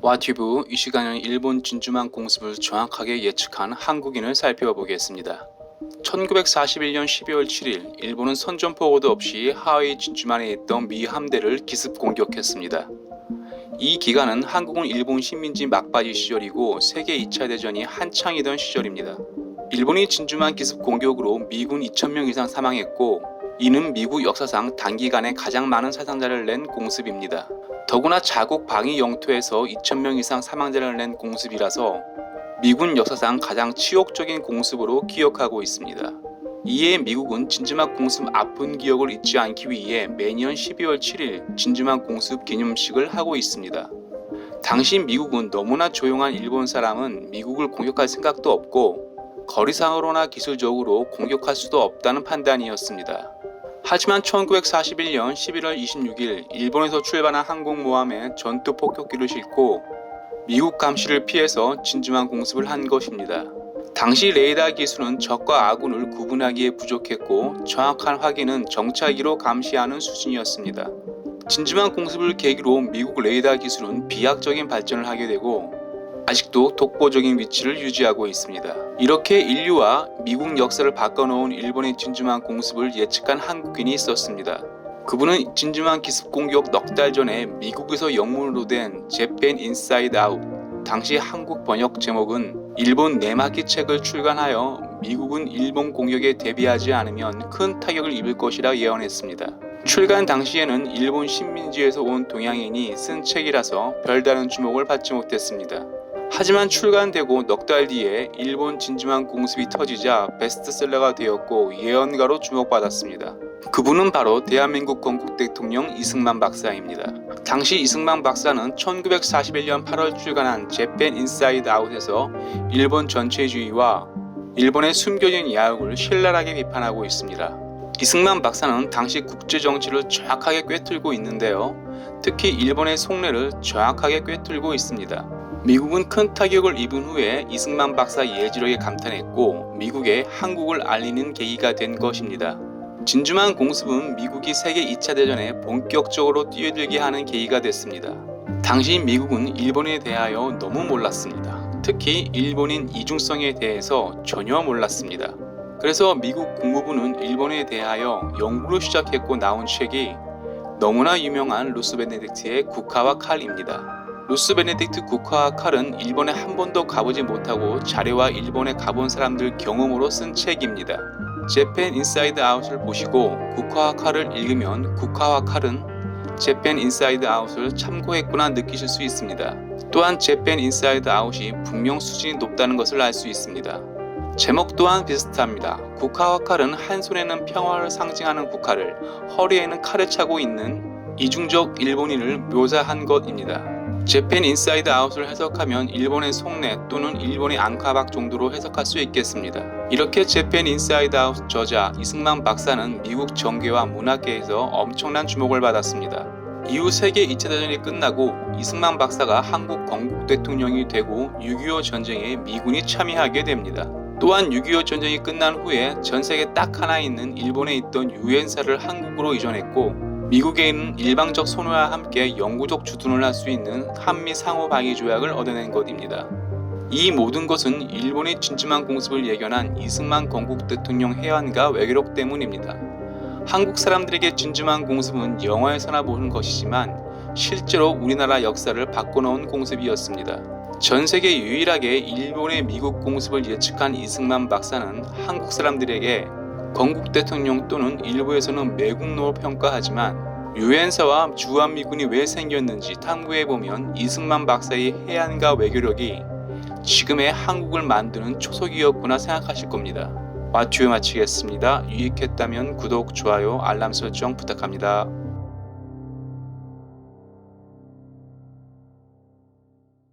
와튜브 이 시간에는 일본 진주만 공습을 정확하게 예측한 한국인을 살펴보겠습니다. 1941년 12월 7일 일본은 선전포고도 없이 하와이 진주만에 있던 미 함대를 기습 공격했습니다. 이 기간은 한국은 일본 식민지 막바지 시절이고 세계 2차 대전이 한창이던 시절입니다. 일본이 진주만 기습 공격으로 미군 2,000명 이상 사망했고 이는 미국 역사상 단기간에 가장 많은 사상자를 낸 공습입니다. 더구나 자국 방위 영토에서 2,000명 이상 사망자를 낸 공습이라서 미군 역사상 가장 치욕적인 공습으로 기억하고 있습니다. 이에 미국은 진주만 공습 아픈 기억을 잊지 않기 위해 매년 12월 7일 진주만 공습 기념식을 하고 있습니다. 당시 미국은 너무나 조용한 일본 사람은 미국을 공격할 생각도 없고 거리상으로나 기술적으로 공격할 수도 없다는 판단이었습니다. 하지만 1941년 11월 26일 일본에서 출발한 항공모함에 전투 폭격기를 싣고 미국 감시를 피해서 진주만 공습을 한 것입니다. 당시 레이더 기술은 적과 아군을 구분하기에 부족했고 정확한 확인은 정찰기로 감시하는 수준이었습니다. 진주만 공습을 계기로 미국 레이더 기술은 비약적인 발전을 하게 되고 아직도 독보적인 위치를 유지하고 있습니다. 이렇게 인류와 미국 역사를 바꿔놓은 일본의 진주만 공습을 예측한 한국인이 있었습니다. 그분은 진주만 기습 공격 넉 달 전에 미국에서 영문으로 된 Japan Inside Out, 당시 한국 번역 제목은 일본 내막기 책을 출간하여 미국은 일본 공격에 대비하지 않으면 큰 타격을 입을 것이라 예언했습니다. 출간 당시에는 일본 식민지에서 온 동양인이 쓴 책이라서 별다른 주목을 받지 못했습니다. 하지만 출간되고 넉 달 뒤에 일본 진주만 공습이 터지자 베스트셀러가 되었고 예언가로 주목받았습니다. 그분은 바로 대한민국 건국 대통령 이승만 박사입니다. 당시 이승만 박사는 1941년 8월 출간한 Japan Inside Out에서 일본 전체주의와 일본의 숨겨진 야욕을 신랄하게 비판하고 있습니다. 이승만 박사는 당시 국제정치를 정확하게 꿰뚫고 있는데요. 특히 일본의 속내를 정확하게 꿰뚫고 있습니다. 미국은 큰 타격을 입은 후에 이승만 박사 예지력에 감탄했고 미국에 한국을 알리는 계기가 된 것입니다. 진주만 공습은 미국이 세계 2차 대전에 본격적으로 뛰어들게 하는 계기가 됐습니다. 당시 미국은 일본에 대하여 너무 몰랐습니다. 특히 일본인 이중성에 대해서 전혀 몰랐습니다. 그래서 미국 국무부는 일본에 대하여 연구를 시작했고 나온 책이 너무나 유명한 루스 베네딕트의 국화와 칼입니다. 루스 베네딕트 국화와 칼은 일본에 한 번도 가보지 못하고 자료와 일본에 가본 사람들 경험으로 쓴 책입니다. Japan Inside Out을 보시고 국화와 칼을 읽으면 국화와 칼은 Japan Inside Out을 참고했구나 느끼실 수 있습니다. 또한 Japan Inside Out이 분명 수준이 높다는 것을 알 수 있습니다. 제목 또한 비슷합니다. 국화와 칼은 한 손에는 평화를 상징하는 국화를, 허리에는 칼을 차고 있는 이중적 일본인을 묘사한 것입니다. Japan Inside Out을 해석하면 일본의 속내 또는 일본의 앙카박 정도로 해석할 수 있겠습니다. 이렇게 Japan Inside Out 저자 이승만 박사는 미국 정계와 문학계에서 엄청난 주목을 받았습니다. 이후 세계 2차 대전이 끝나고 이승만 박사가 한국 건국 대통령이 되고 6.25 전쟁에 미군이 참여하게 됩니다. 또한 6.25 전쟁이 끝난 후에 전 세계 딱 하나 있는 일본에 있던 유엔사를 한국으로 이전했고 미국에 있는 일방적 선호와 함께 영구적 주둔을 할 수 있는 한미 상호 방위 조약을 얻어낸 것입니다. 이 모든 것은 일본의 진주만 공습을 예견한 이승만 건국 대통령 해안과 외교력 때문입니다. 한국 사람들에게 진주만 공습은 영화에서나 보는 것이지만 실제로 우리나라 역사를 바꿔놓은 공습이었습니다. 전 세계 유일하게 일본의 미국 공습을 예측한 이승만 박사는 한국 사람들에게 건국 대통령 또는 일부에서는 매국노로 평가하지만 유엔사와 주한미군이 왜 생겼는지 탐구해보면 이승만 박사의 해안가 외교력이 지금의 한국을 만드는 초석이었구나 생각하실 겁니다. 와튜브 마치겠습니다. 유익했다면 구독, 좋아요, 알람 설정 부탁합니다.